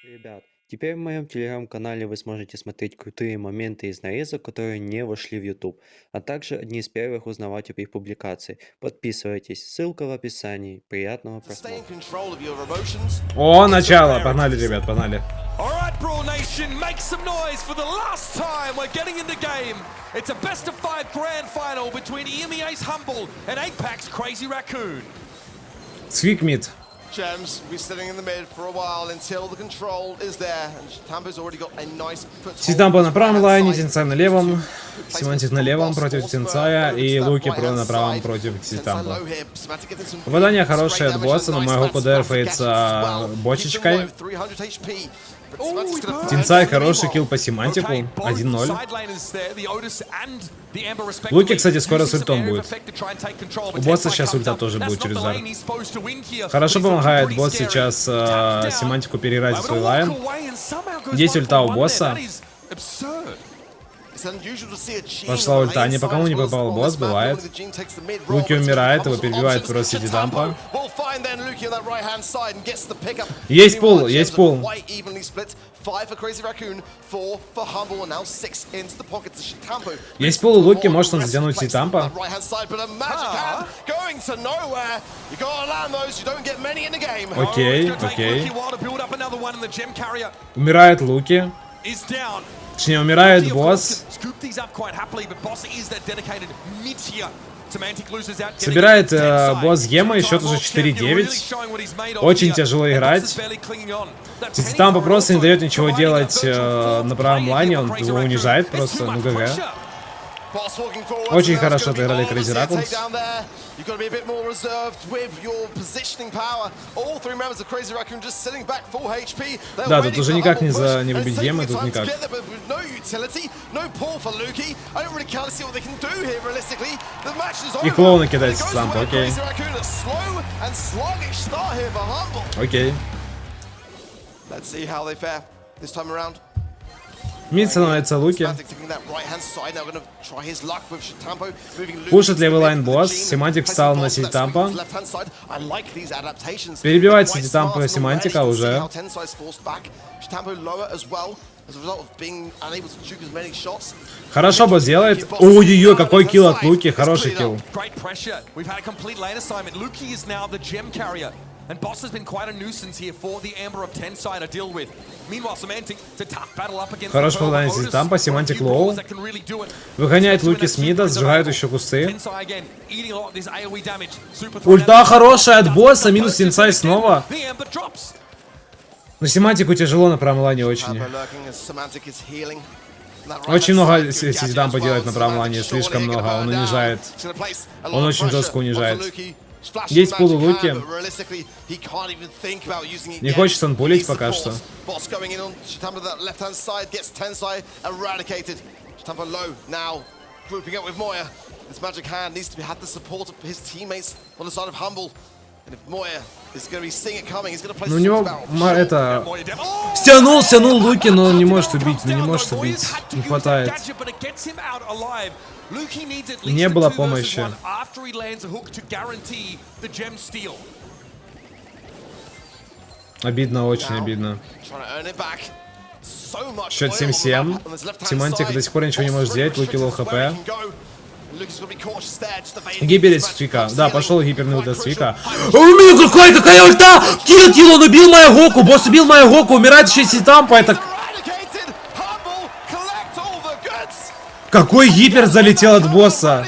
Ребят, теперь в моем телеграм-канале вы сможете смотреть крутые моменты из нарезок, которые не вошли в YouTube, а также одни из первых узнавать об их публикации. Подписывайтесь, ссылка в описании. Приятного просмотра. О, начало! Погнали, ребят, погнали. Alright, Brawl Nation, make some noise for the last time we're getting in the game. It's a best of 5 grand final between EMEA's Humble and APAC's Crazy Raccoon. Свик мид. Gems will be sitting in the mid for a while until the control is there, and Tampo's already got a nice foothold. Ситампо на правом лайне, Тинцай на левом, Семантик на левом против Тинцая и Луки на правом против Ситампо. Попадание хорошее от босса, но моего дерфается бочечкой. Тинцай хороший килл по Семантику, 1-0. Луки, кстати, скоро с ультом будет. У босса сейчас ульта тоже будет через удар. Хорошо помогает босс сейчас Семантику переиграть свой лайн. Есть ульта у босса. Пошла ульта, ни по кому не попал босс, бывает. Луки умирает, его перебивает просто Ситампо. Есть пул, есть пул. Есть пул у Луки, может он затянуть Ситампо. Окей, окей. Умирает Луки. Точнее, умирает босс. Собирает босс гема, и счет уже 4-9. Очень тяжело играть. Титампо просто не дает ничего делать на правом лайне, он его унижает просто, ну ГГ. Очень хорошо отыграли Crazy Raccoon. Да, тут уже никак не выбить гемы, тут никак. И клоуна кидает Титампо, окей. Окей. Мид становится Луки. Пушит левый лайн босс. Семантик встал на Ситампо. Перебивает Ситампо Семантика уже. Хорошо босс делает. Ой-ой-ой, какой килл от Луки. Хороший килл. And Boss has been quite a nuisance here for the Amber of Tensai to deal with. Meanwhile, Semantic to tough battle up against. Хорошо попадание Ситампо, Семантик лоу. Выгоняет Луки с мида, сжигают еще кусты. Ульта хорошая от босса, минус Тинцай снова. Но Семантику тяжело на правом лайне очень. Очень много Ситампо делает на правом лайне, слишком много, он унижает. Он очень жестко унижает. Есть пул у Луки. Не хочет он пулить пока что. Ну у него это... Стянул Луки, но он не может убить, не может убить. Не хватает. Не было помощи. Обидно, очень обидно. Счет 7-7. Семантик до сих пор ничего не может сделать. Луки лоу хп. Гипер из Свика. Да, пошел гиперный ульта Свика. Какая ульта! Килл, он убил мою Гоку! Босс убил мою Гоку! Умирает еще Ситампо, это... Какой гипер залетел от босса?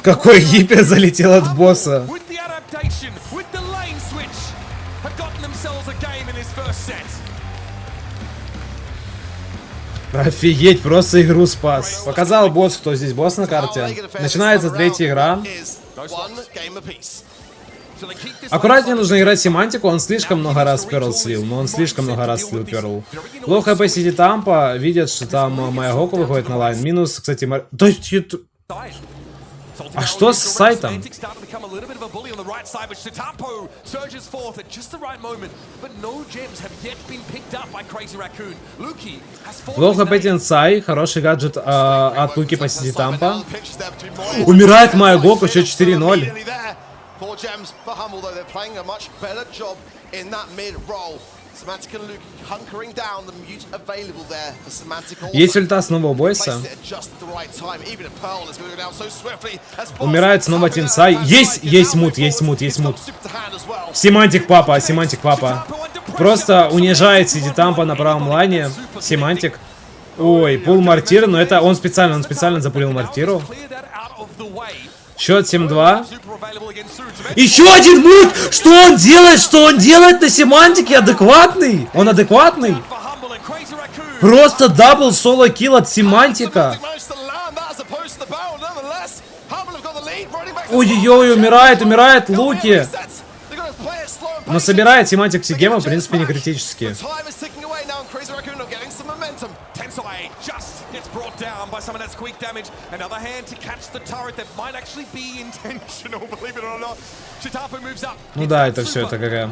Какой гипер залетел от босса? Офигеть, просто игру спас. Показал босс, кто здесь босс на карте. Начинается третья игра. Аккуратнее нужно играть Семантику, он слишком много раз Перл слил, но он слишком много раз слил Перл. Лоу хп Ситампо, видят, что там моя Гоку выходит на лайн. Минус, кстати, А что с сайтом? Плохо Петинсай, хороший гаджет от Луки по сети Тампа. Умирает моя Гоку, еще 4-0. 4 gems for Humble, though they're playing a much better job in that mid role. Semantic and Luke hunkering down, the mute available there for Semantic. Есть ульта снова у Бойса. Умирает снова Тинсай. Есть мут. Семантик папа. Просто унижает сиди Тампа на правом лайне. Семантик. Ой, пул Мартира, но это он специально запулил Мартиру. Счет 7-2. Еще один мут! Что он делает на Семантике? Адекватный? Он адекватный? Просто дабл соло килл от Семантика. Ой-ой-ой, умирает Луки. Но собирает Семантик все гемы, в принципе, не критически. Ну да, это все, это какая.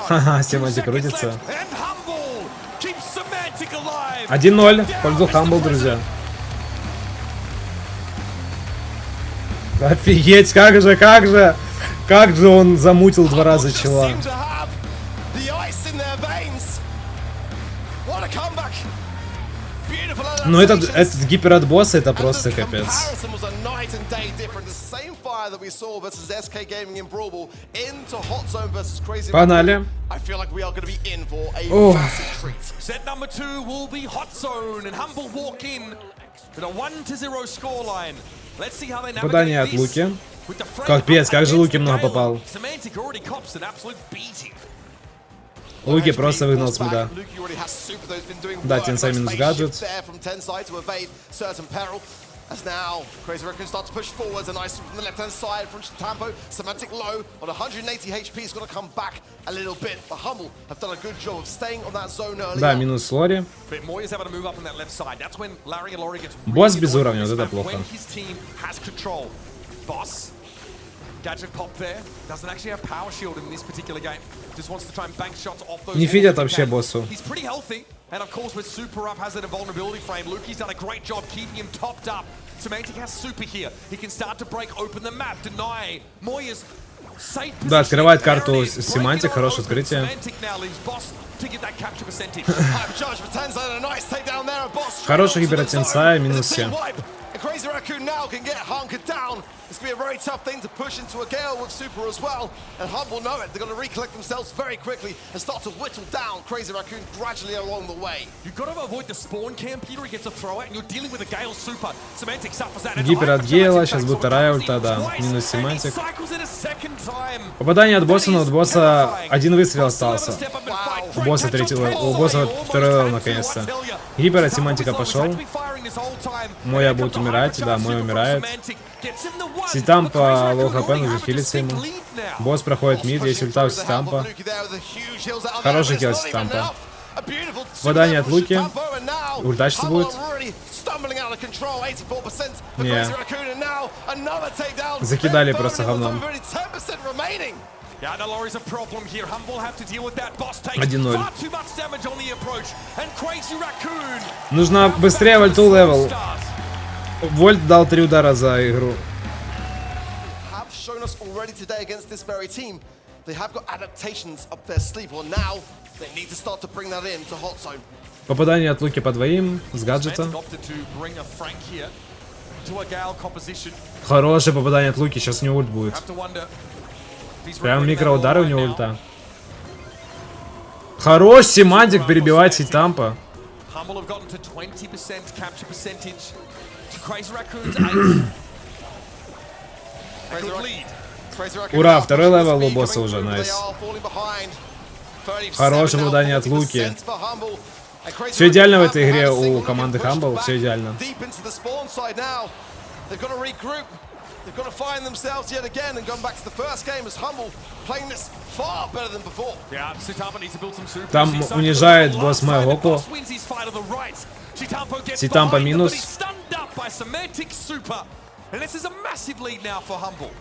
Ха-ха, Семантик крутится. 1-0 в пользу Humble, друзья. Офигеть, как же он замутил 2 раза чела. Но этот гипер от босса, это просто капец. Погнали. Ох. Попадание от Луки. Капец, как же Луки много попал. Луки просто выгнал с мида. Да, Тинсай минус гаджет. As now, Crazy Raccoon starts to push forwards, a nice from the left-hand side from Tampo. Semantic low on 180 HP, he's got to come back a little bit. But Humble have done a good job of staying on that zone early. Да, минус Лори. Босс без уровня, вот это плохо. Не фидят вообще боссу. And of course, with Super up, has that invulnerability frame. Luki's done a great job keeping him topped up. Semantic has Super here. He can start to break open the map, deny Moya's safe position. Да, открывает карту Семантик, хорошее открытие. Хороший гибер от Тинсая, минус 7. Crazy Raccoon now can get hunkered down. It's going to be a very tough thing to push into a gale with Super as well. And Humble know it. They're going to recollect themselves very quickly and start to whittle down Crazy Raccoon gradually along the way. You've got to avoid the spawn camp, Peter. He gets a throw out, and you're dealing with a Gale Super. Semantic suffers that. Гипер от Гейла, сейчас будет вторая ульта, да. Минус Семантик. Попадание от босса, но от босса один выстрел остался. У босса второй левел наконец-то. Гипер от Семантика пошел. Моя будет умирать, да, Моя умирает. Ситампа лоу хп, нужно хилиться ему. Босс проходит мид, есть ульта у Ситампа. Хороший килл Ситампа. Попадание от Луки. Ульта сейчас будет. Не. Закидали просто говном. 1-0. Нужно быстрее вольту левел. Вольт дал 3 удара за игру. Попадание от Луки по двоим с гаджета. Хорошее попадание от Луки, сейчас у него ульт будет. Прям микроудары у него ульта. Хорош Семантик перебивать Ситампа. Ура, второй левел у босса уже, найс. Хорошее попадание от Луки. Все идеально в этой игре у команды Humble, все идеально. They've got to find themselves yet again and gone back to the first game as Humble playing this far better than before. Там унижает босс Майгоку. Ситампа минус. And this is a massive lead now for Humble.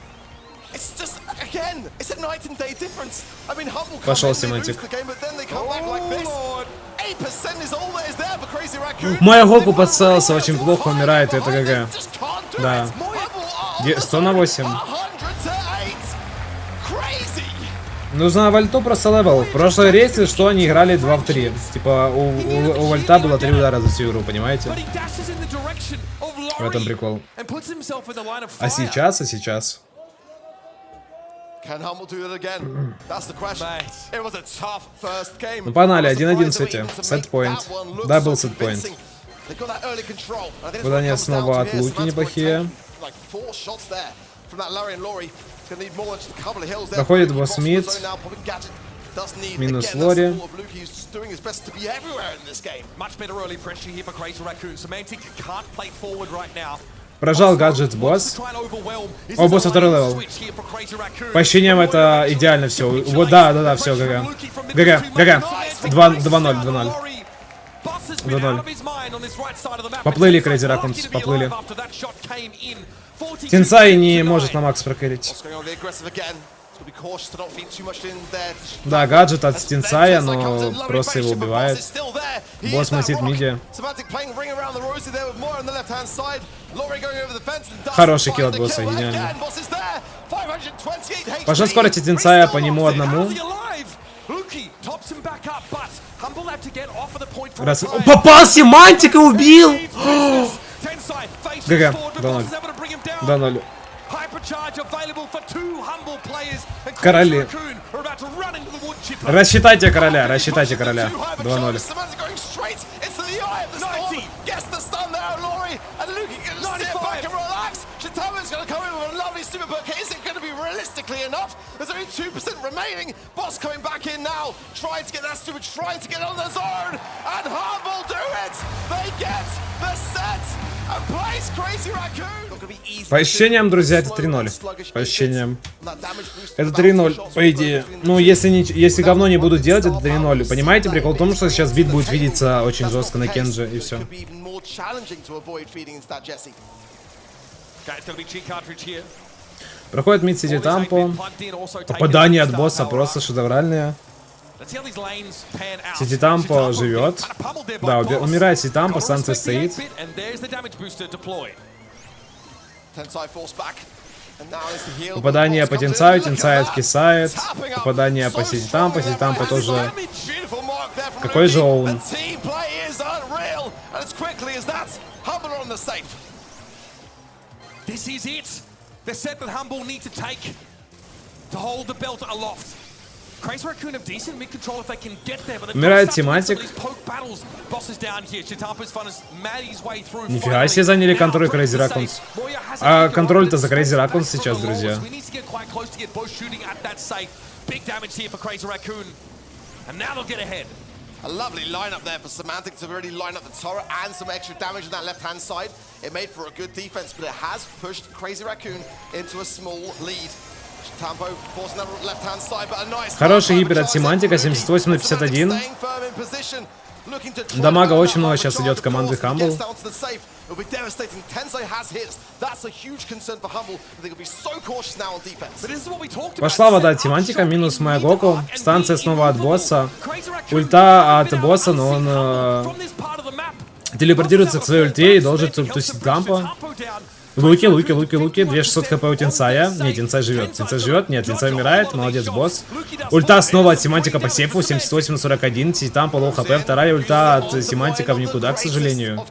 It's just, again, it's a night and day difference. I mean, Humble Пошел come in, they Semantic. lose the game, but then they come back like this. Lord. 8% is all that is there for Crazy Raccoon. Моя Гоку подставился, очень плохо умирает, это ГГ. Just can't do Да. it. Humble are 100 на 8. 100 to 8. Crazy. Нужно вальту просто левел. В прошлой рейсе, что они играли 2 в 3. Типа у вальта было 3 удара за всю игру, понимаете? But he dashes in the direction of В этом Laurie прикол. and puts himself in the line of А fire. сейчас. Can Humble do it again? That's the question. Mate. It was a tough first game. Ну погнали, I was 1-1 surprised сети. they were able to Set make point. that one look Double so set point. convincing. They got that early control. And I think it's Попадание what it comes down снова to от here. Луки Semantic неплохие. were taking, like 4 shots there from that Larry and Laurie. It's gonna need more than just a couple of hills there. Проходит Luki босс crossing the мид. zone now, popping gadget. Does need, Минус again, that Лори. support of Luki, who's just doing his best to be everywhere in this game. Much better early pressure here for Crazy Raccoon. Semantic can't play forward right now. Прожал гаджет босс. О, босс второй левел. По ощущениям это идеально все. Вот да, все, ГГ. ГГ. 2-0. 2-0. Поплыли Crazy Raccoons, поплыли. Тинсай не может на макс прокерить. What's going on? They're aggressive again. So be cautious to not feed too much in there. Да, гаджет от Тинсая, но просто его убивает. Босс мастит миди. Хороший килл от босса, гениально. Пошел скорость Тинсая по нему одному. Раз... О, попал Семантика, убил! ГГ, 2-0. Короли. Рассчитайте короля. 2-0. Shitawa's going to come in with a lovely super book. Is it going to be realistically enough? There's only 2% remaining. Boss coming back in now. Trying to get that super, trying to get on the zone. And Humble do it. They get the set. And plays Crazy Raccoon. По ощущениям, друзья, это 3-0. По ощущениям. Это 3-0, по идее. Ну, если говно не будут делать, это 3-0. Понимаете, прикол в том, что сейчас бит будет видеться очень жестко на Кенджи, и все. Проходит мид-сити тампо. Попадание от босса просто шедевральное. Сити Тампо живет. Да, умирает Сити Тампо, Санце стоит. Попадание по Тинсаю, Тинсай откисает. Попадание по Сити Тампо тоже. Какой же он? This is it. The set that Humble need to take to hold the belt aloft. Crazy Raccoon have decent mid control if they can get there, but умирает Семантик. Нифига себе заняли контроль Crazy Raccoons. А контроль-то за Crazy Raccoons сейчас, друзья. A lovely lineup there for Semantic to really line up the turret and some extra damage on that left-hand side. It made for a good defense, but it has pushed Crazy Raccoon into a small lead. Tampo forcing that left-hand side, but a nice... Хороший гипер от Семантика, 78 на 51. Дамага очень много сейчас идет команды Humble. Пошла вода от Семантика, минус моя Гоку. Станция снова от босса. Ульта от босса, но он телепортируется к своей ульте и должен тусить Тампо. Луки, 2600 хп у Тинсая. Нет, Тинсай живет. Нет, Тинсай умирает. Молодец, босс. Ульта снова от Семантика по сейфу. 78 на 41. Там по лоу хп. Вторая ульта от Семантика в никуда, к сожалению.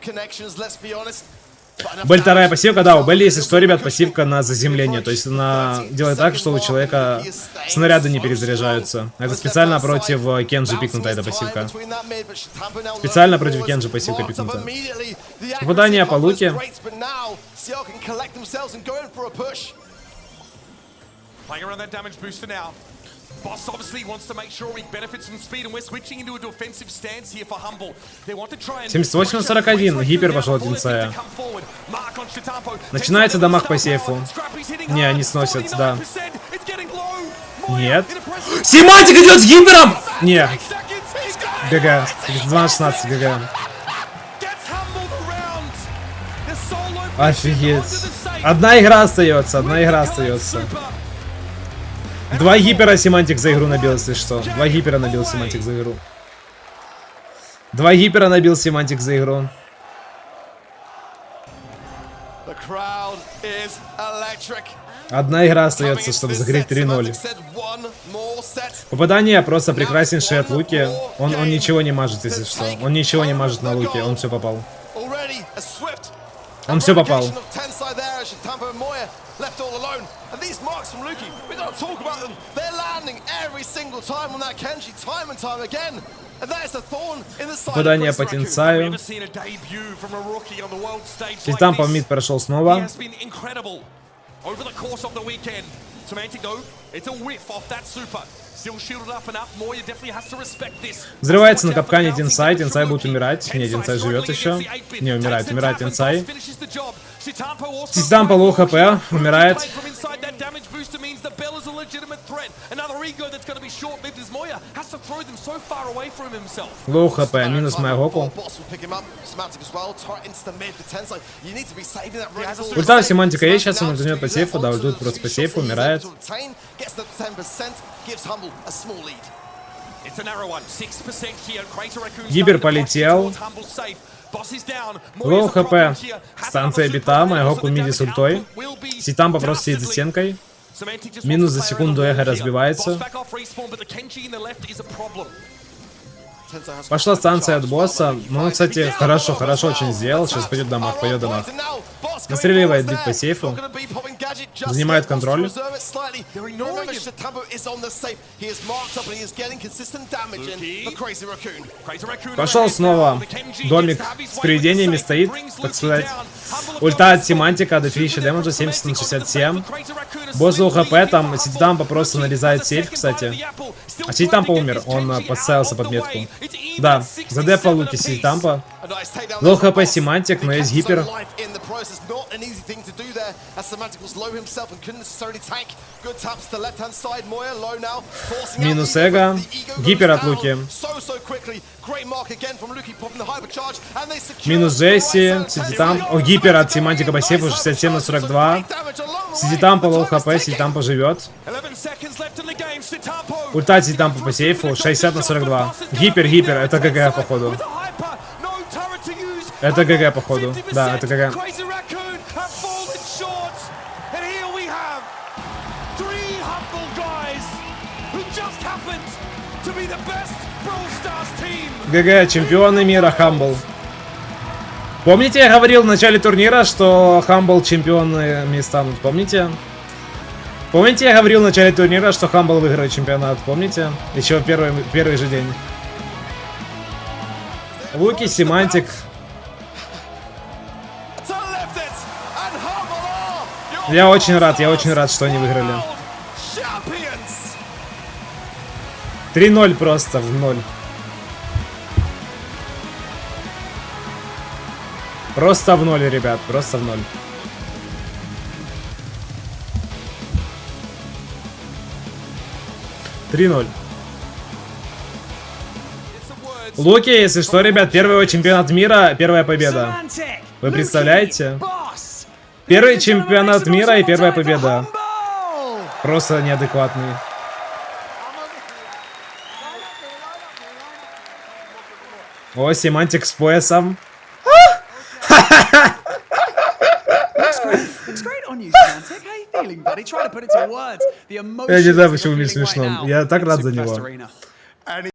Белль вторая пассивка, да, у Белли, если что, ребят, пассивка на заземление. То есть она делает так, что у человека снаряды не перезаряжаются. Это специально против Кенджи пикнута, эта пассивка. Специально против Кенджи пассивка пикнута. Попадание по Луке. Boss obviously wants to make sure he benefits from speed, and we're switching into a defensive stance here for Humble. They want to try and 78 на 41, гипер пошел от Тинсая. Начинается дамаг по сейфу. Не, они сносят, да. Нет. Семантик идет с гипером! Не. ГГ. 2 на 16, ГГ. Офигеть. Одна игра остается, одна игра остается. Два гипера Семантик за игру набил, если что. Два гипера набил Семантик за игру. Два гипера набил Семантик за игру. The crowd is electric. Одна игра остается, чтобы закрыть 3-0. Попадание просто прекраснейшее от Луки. Он ничего не мажет, если что. Он ничего не мажет на Луке, он все попал. Он все попал. Попадание по Тинсаю. Титан по мид прошел снова. Over the course of the weekend, Semantic though, it's a whiff off that super. Still shielded up enough. Moya definitely has to respect this. Взрывается на капкане Тинсай. Тинсай будет умирать. Нет, Тинсай живет еще. Не умирает, умирает Тинсай. Титан по лоу хп, умирает. Лоу хп, минус моя Гоку. Ульта у Семантика есть, сейчас он ультанет по сейфу, да, ультует просто по сейфу, умирает. Гибер полетел. Лоу хп. Станция бита, моя Гоку миди с ультой. Ситампа просто сидит за стенкой. Минус за секунду эхо разбивается. Пошла станция от босса. Ну, он, кстати, хорошо очень сделал. Сейчас пойдет дамаг, пойдет дамаг. Настреливает бит по сейфу. Занимает контроль. Пошел снова. Домик с привидениями стоит, так сказать. Ульта от Семантика, дофигища дэмэджа, 70 на 67. Босс за УХП, там Ситампа просто нарезает сейф, кстати. А Ситампа умер, он подставился под метку. Да, задефал Луки Ситампа. Лоу хп Семантик, но есть гипер. Минус эго. Гипер от Луки. Минус Джесси. Ситамп. О, гипер от Семантика по сейфу 67 на 42. Ситампа лоу хп, Ситампа живет. Ульта Ситампа по сейфу 60 на 42. Гипер, это ГГ походу. Это ГГ походу. Да, это ГГ. ГГ, чемпионы мира Humble. Помните, я говорил в начале турнира, что Humble чемпионами станут? Помните? Помните, я говорил в начале турнира, что Humble выиграет чемпионат? Помните? Еще в первый же день. Луки, Семантик. Я очень рад, что они выиграли. 3-0 просто в 0. Просто в 0, ребят, просто в 0. Луки, если что, ребят, первый его чемпионат мира, первая победа. Вы представляете? Первый чемпионат мира и первая победа. Просто неадекватный. О, Семантик с поясом. Я не знаю, почему мне смешно. Я так рад за него.